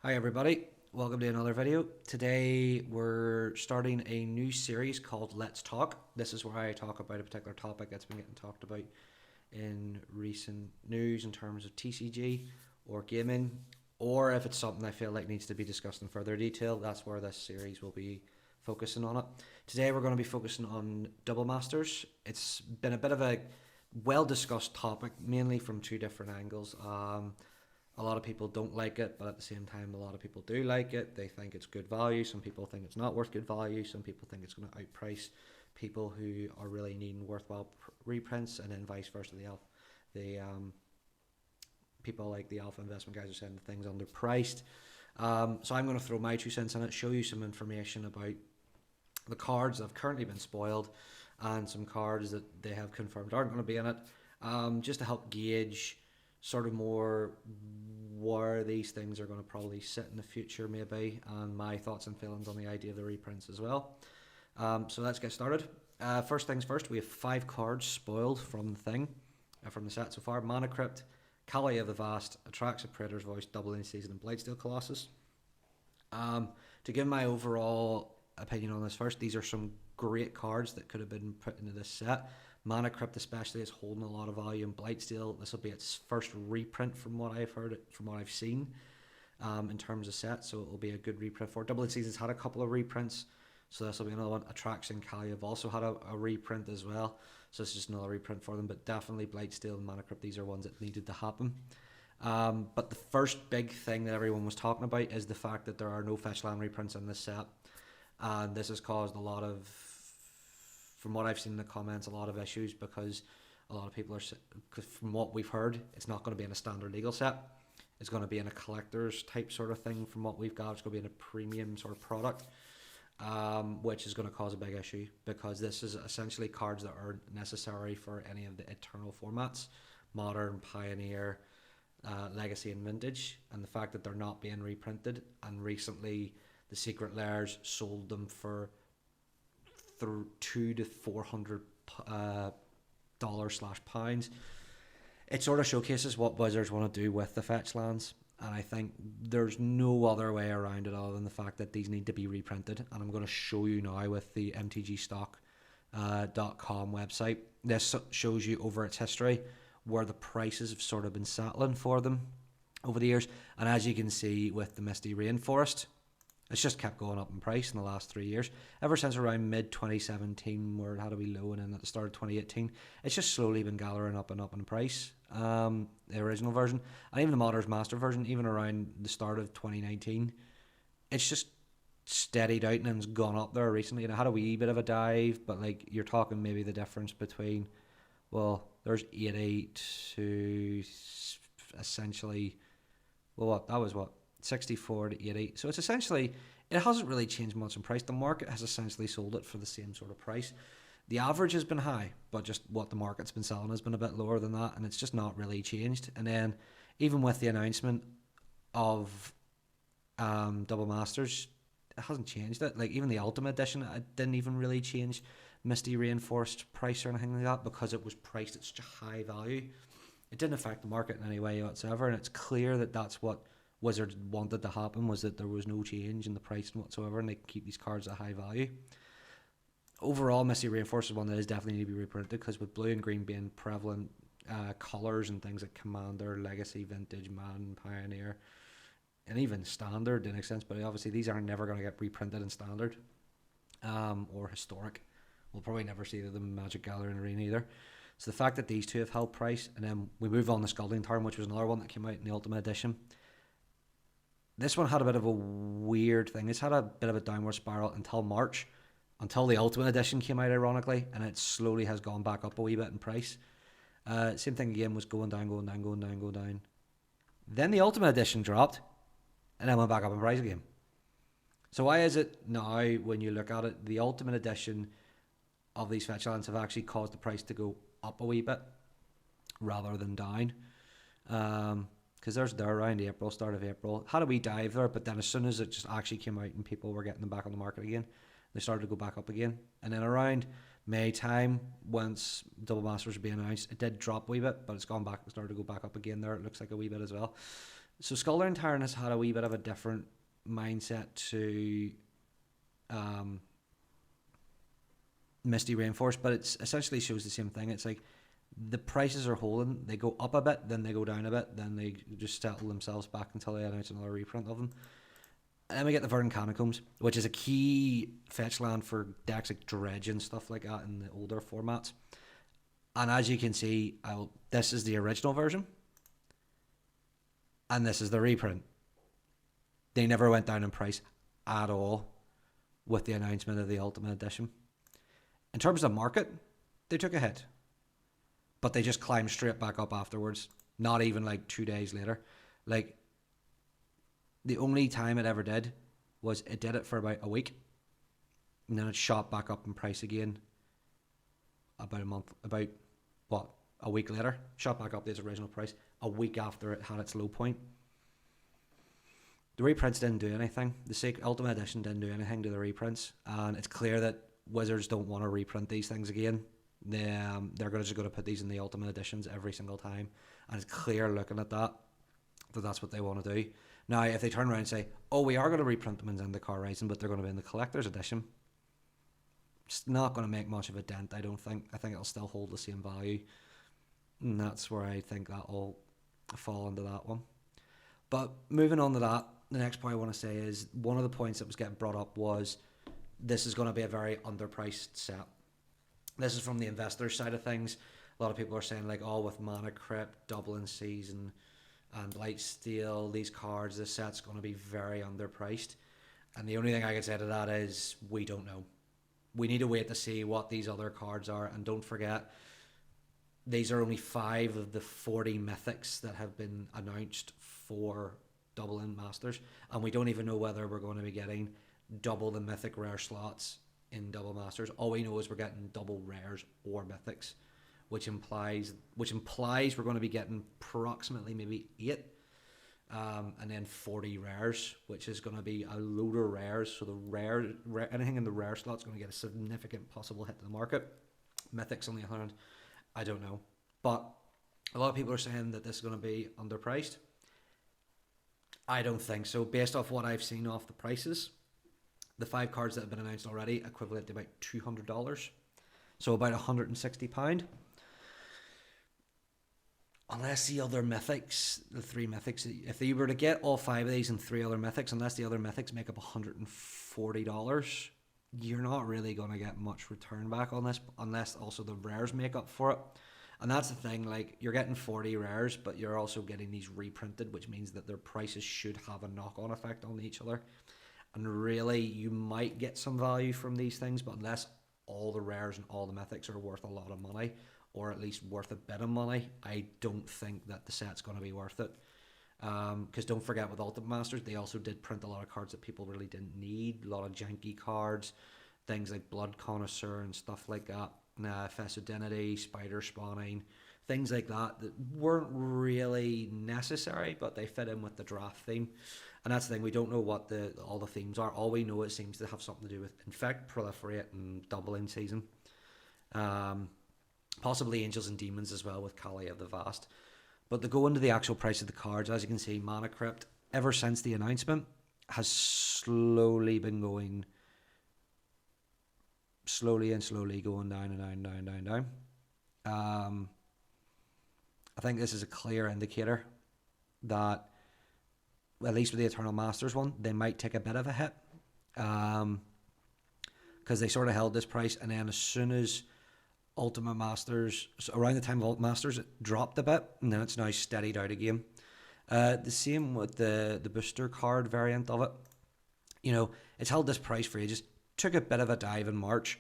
Hi everybody, welcome to another video. Today we're starting a new series called Let's Talk. This is where I talk about a particular topic that's been getting talked about in recent news in terms of TCG or gaming, or if it's something I feel like needs to be discussed in further detail, that's where this series will be focusing on it. Today we're going to be focusing on double masters. It's been a bit of a well discussed topic, mainly from two different angles. A lot of people don't like it, but at the same time, a lot of people do like it. They think it's good value. Some people think it's not worth good value. Some people think it's going to outprice people who are really needing worthwhile reprints, and then vice versa. The people like the alpha investment guys are saying the thing's underpriced. So I'm going to throw my 2 cents in it, show you some information about the cards that have currently been spoiled, and some cards that they have confirmed aren't going to be in it, just to help gauge sort of more where these things are going to probably sit in the future, maybe, and my thoughts and feelings on the idea of the reprints as well. So let's get started. First things first, we have 5 cards spoiled from the thing, from the set so far. Mana Crypt, Kali of the Vast, Atraxa Praetor's Voice, Doubling Season, and Blightsteel Colossus. To give my overall opinion on this first, these are some great cards that could have been put into this set. Mana Crypt especially is holding a lot of value in Blightsteel. This will be its first reprint from what I've heard, from what I've seen, in terms of sets, so it will be a good reprint for it. Doubling Season's had a couple of reprints, so this will be another one. Atraxa and Kali have also had a reprint as well, so it's just another reprint for them, but definitely Blightsteel and Mana Crypt, these are ones that needed to happen. But the first big thing that everyone was talking about is the fact that there are no Fetchland reprints in this set, and this has caused a lot of, from what I've seen in the comments, a lot of issues, because a lot of people are, because from what we've heard, it's not going to be in a standard legal set. It's going to be in a collector's type sort of thing. From what we've got, it's going to be in a premium sort of product, which is going to cause a big issue, because this is essentially cards that are necessary for any of the eternal formats: Modern, Pioneer, Legacy, and Vintage. And the fact that they're not being reprinted, and recently the Secret Lairs sold them for through $200 to $400 dollars/pounds. It sort of showcases what Wizards want to do with the fetch lands, and I think there's no other way around it other than the fact that these need to be reprinted. And I'm going to show you now with the mtgstock.com website. This shows you over its history where the prices have sort of been settling for them over the years, and as you can see with the Misty Rainforest, it's just kept going up in price in the last 3 years. Ever since around mid 2017, where it had a wee low, and then at the start of 2018, it's just slowly been gathering up and up in price. The original version, and even the Modder's Master version, even around the start of 2019, it's just steadied out and it's gone up there recently. And it had a wee bit of a dive, but like, you're talking maybe the difference between, well, there's 80 to essentially, well, what, that was what, 64 to 80. So it's essentially, it hasn't really changed much in price. The market has essentially sold it for the same sort of price. The average has been high, but just what the market's been selling has been a bit lower than that, and it's just not really changed. And then even with the announcement of Double Masters, it hasn't changed it. Like, even the Ultimate Edition, it didn't even really change Misty Reinforced price or anything like that, because it was priced at such a high value. It didn't affect the market in any way whatsoever, and it's clear that that's what Wizards wanted to happen, was that there was no change in the pricing whatsoever, and they keep these cards at high value. Overall, Misty Reinforced is one that is definitely need to be reprinted, because with blue and green being prevalent colours and things like Commander, Legacy, Vintage, Man, Pioneer, and even Standard to an extent, but obviously these are never going to get reprinted in Standard or Historic. We'll probably never see them in Magic Gathering Arena either. So the fact that these two have held price, and then we move on to Scalding Tarn, which was another one that came out in the Ultimate Edition. This one had a bit of a weird thing. It's had a bit of a downward spiral until March, until the Ultimate Edition came out, ironically, and it slowly has gone back up a wee bit in price. Same thing again, was going down, going down, going down, going down. Then the Ultimate Edition dropped, and then went back up in price again. So why is it now, when you look at it, the Ultimate Edition of these fetch lands have actually caused the price to go up a wee bit rather than down? Because they're around April, start of April, had a wee dive there, but then as soon as it just actually came out and people were getting them back on the market again, they started to go back up again. And then around May time, once Double Masters were being announced, it did drop a wee bit, but it's gone back, it started to go back up again there, it looks like a wee bit as well. So Skulder and Tyron has had a wee bit of a different mindset to Misty Rainforest, but it's essentially shows the same thing. It's like the prices are holding. They go up a bit, then they go down a bit, then they just settle themselves back until they announce another reprint of them. And then we get the Verdant Catacombs, which is a key fetch land for decks like Dredge and stuff like that in the older formats. And as you can see, this is the original version, and this is the reprint. They never went down in price at all with the announcement of the Ultimate Edition. In terms of market, they took a hit, but they just climbed straight back up afterwards. Not even like 2 days later. Like, the only time it ever did was it did it for about a week, and then it shot back up in price again a week later, shot back up to its original price a week after it had its low point. The reprints didn't do anything. The Ultimate Edition didn't do anything to the reprints, and it's clear that Wizards don't want to reprint these things again. They're just going to put these in the Ultimate Editions every single time, and it's clear looking at that that's what they want to do. Now, if they turn around and say, "Oh, we are going to reprint them in Zendikar Rising, but they're going to be in the Collector's Edition," it's not going to make much of a dent, I don't think. I think it'll still hold the same value, and that's where I think that'll fall into that one. But moving on to that, the next point I want to say is one of the points that was getting brought up was this is going to be a very underpriced set. This is from the investor side of things. A lot of people are saying, like, oh, with Mana Crypt, Dublin Season, and Blightsteel, these cards, this set's going to be very underpriced. And the only thing I can say to that is we don't know. We need to wait to see what these other cards are. And don't forget, these are only 5 of the 40 mythics that have been announced for Dublin Masters. And we don't even know whether we're going to be getting double the mythic rare slots in Double Masters. All we know is we're getting double rares or mythics, which implies we're going to be getting approximately maybe 8 and then 40 rares, which is going to be a load of rares. So the anything in the rare slot is going to get a significant possible hit to the market. Mythics only 100, I don't know, but a lot of people are saying that this is going to be underpriced. I don't think so. Based off what I've seen off the prices, the 5 cards that have been announced already equivalent to about $200, so about £160. Unless the other mythics, the 3 mythics, if they were to get all 5 of these and 3 other mythics, unless the other mythics make up $140, you're not really going to get much return back on this, unless also the rares make up for it. And that's the thing, like, you're getting 40 rares, but you're also getting these reprinted, which means that their prices should have a knock-on effect on each other. And really, you might get some value from these things, but unless all the rares and all the mythics are worth a lot of money, or at least worth a bit of money, I don't think that the set's going to be worth it. Because don't forget, with Ultimate Masters, they also did print a lot of cards that people really didn't need, a lot of janky cards, things like Blood Connoisseur and stuff like that, Fesodinity, Spider Spawning, things like that weren't really necessary, but they fit in with the draft theme. And that's the thing, we don't know what all the themes are. All we know, it seems to have something to do with Infect, Proliferate, and Doubling Season. Possibly Angels and Demons as well with Kali of the Vast. But to go into the actual price of the cards, as you can see, Mana Crypt, ever since the announcement, has slowly been going, slowly going down and down. I think this is a clear indicator that, at least with the Eternal Masters one, they might take a bit of a hit. Because they sort of held this price, and then as soon as Ultimate Masters, so around the time of Ultimate Masters, it dropped a bit, and then it's now steadied out again. The same with the booster card variant of it. You know, it's held this price for ages. Took a bit of a dive in March.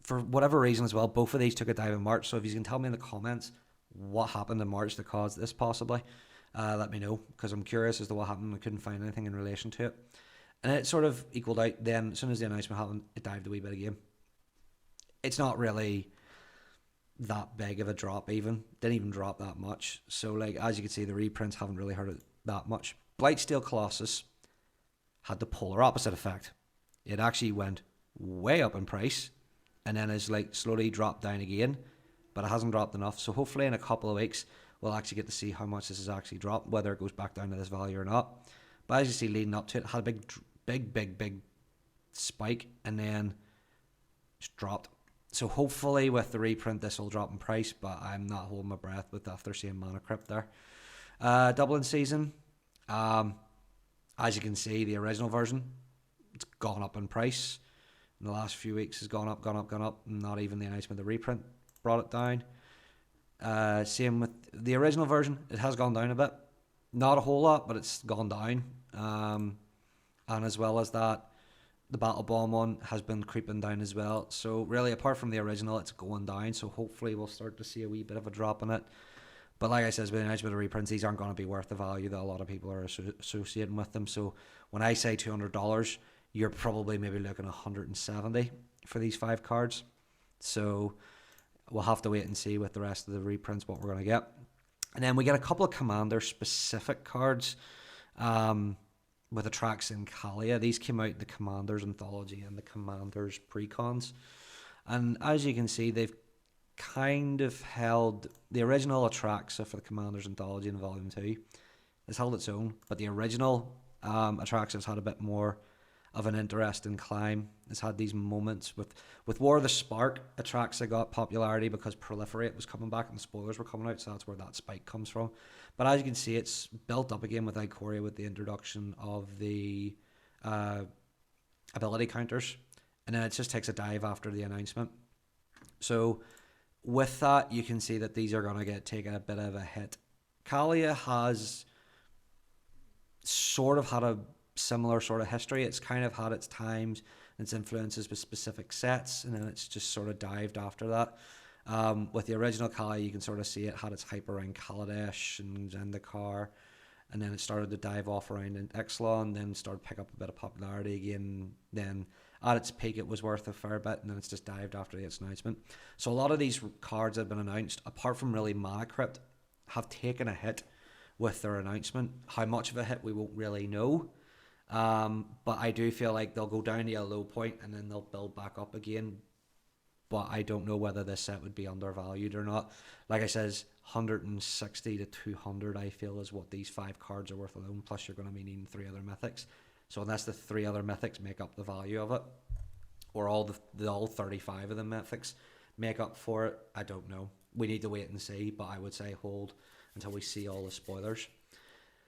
For whatever reason as well, both of these took a dive in March. So if you can tell me in the comments what happened in March to cause this possibly, let me know, because I'm curious as to what happened. I couldn't find anything in relation to it. And it sort of equaled out. Then as soon as the announcement happened, it dived a wee bit again. It's not really that big of a drop even. Didn't even drop that much. So, like, as you can see, the reprints haven't really hurt it that much. Blightsteel Colossus had the polar opposite effect. It actually went way up in price and then has, like, slowly dropped down again, but it hasn't dropped enough. So hopefully in a couple of weeks we'll actually get to see how much this has actually dropped, whether it goes back down to this value or not. But as you see, leading up to it, had a big spike, and then just dropped. So hopefully with the reprint, this will drop in price, but I'm not holding my breath with after seeing Mana Crypt there. Dublin season, as you can see, the original version, it's gone up in price. In the last few weeks, has gone up. Not even the announcement of the reprint brought it down. Same with the original version, it has gone down a bit. Not a whole lot, but it's gone down. And as well as that, the Battle Bomb one has been creeping down as well. So really, apart from the original, it's going down. So hopefully we'll start to see a wee bit of a drop in it. But like I said, with the announcement of reprints, these aren't going to be worth the value that a lot of people are associating with them. So when I say $200, you're probably maybe looking at $170 for these 5 cards. So we'll have to wait and see with the rest of the reprints what we're going to get. And then we get a couple of Commander-specific cards with the tracks in Kalia. These came out in the Commander's Anthology and the Commander's Precons. And as you can see, they've kind of held the original Atraxa for the Commander's Anthology in Volume 2 has held its own, but the original Atraxa has had a bit more of an interesting climb. It's had these moments with War of the Spark. Atraxa got popularity because Proliferate was coming back and the spoilers were coming out, so that's where that spike comes from. But as you can see, it's built up again with Ikoria with the introduction of the ability counters, and then it just takes a dive after the announcement. So with that, you can see that these are going to get taken a bit of a hit. Kalia has sort of had a similar sort of history. It's kind of had its times and its influences with specific sets, and then it's just sort of dived after that. With the original Kalia, you can sort of see it had its hype around Kaladesh and Zendikar, and then it started to dive off around in Ixalan, then started to pick up a bit of popularity again. Then at its peak, it was worth a fair bit, and then it's just dived after its announcement. So a lot of these cards that have been announced, apart from really Mana Crypt, have taken a hit with their announcement. How much of a hit, we won't really know. But I do feel like they'll go down to a low point and then they'll build back up again. But I don't know whether this set would be undervalued or not. Like I says, 160 to 200 I feel is what these 5 cards are worth alone, plus you're going to be needing 3 other mythics. So unless the 3 other mythics make up the value of it, or all 35 of the mythics make up for it, I don't know. We need to wait and see, but I would say hold until we see all the spoilers.